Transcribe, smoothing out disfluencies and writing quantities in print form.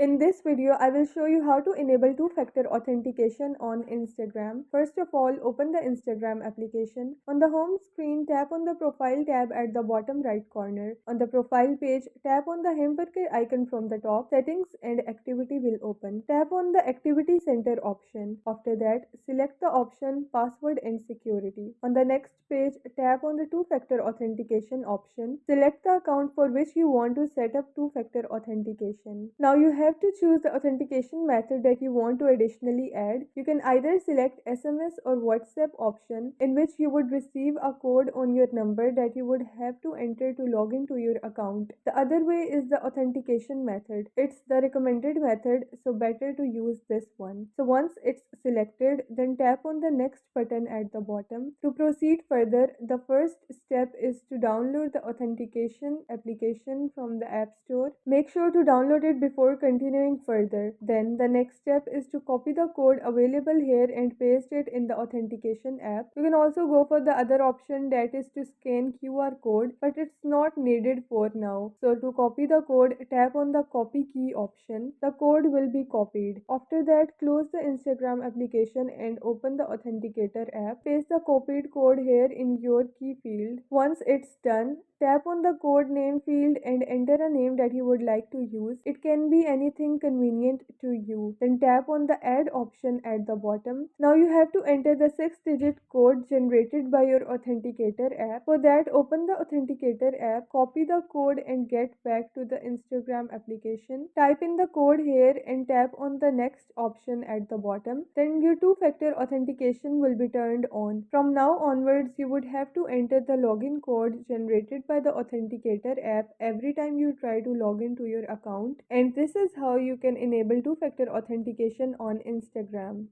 In this video, I will show you how to enable two-factor authentication on Instagram. First of all, open the Instagram application. On the home screen, tap on the profile tab at the bottom right corner. On the profile page, tap on the hamburger icon from the top. Settings and activity will open. Tap on the activity center option. After that, select the option password and security. On the next page, tap on the two-factor authentication option. Select the account for which you want to set up two-factor authentication. Now you have to choose the authentication method that you want to additionally add. You can either select SMS or WhatsApp option, in which you would receive a code on your number that you would have to enter to log into your account. The other way is the authentication method. It's the recommended method, so better to use this one. So once it's selected, then tap on the next button at the bottom. To proceed further, the first step is to download the authentication application from the App Store. Make sure to download it before continuing further. Then the next step is to copy the code available here and paste it in the authentication app. You can also go for the other option, that is to scan QR code, but it's not needed for now. So to copy the code, tap on the copy key option. The code will be copied. After that, close the Instagram application and open the authenticator app. Paste the copied code here in your key field. Once it's done, tap on the code name field and enter a name that you would like to use. It can be anything convenient to you. Then tap on the add option at the bottom. Now you have to enter the 6-digit code generated by your authenticator app. For that, open the authenticator app, copy the code and get back to the Instagram application. Type in the code here and tap on the next option at the bottom. Then your two-factor authentication will be turned on. From now onwards, you would have to enter the login code generated by the authenticator app every time you try to log into your account. And this is how you can enable two-factor authentication on Instagram.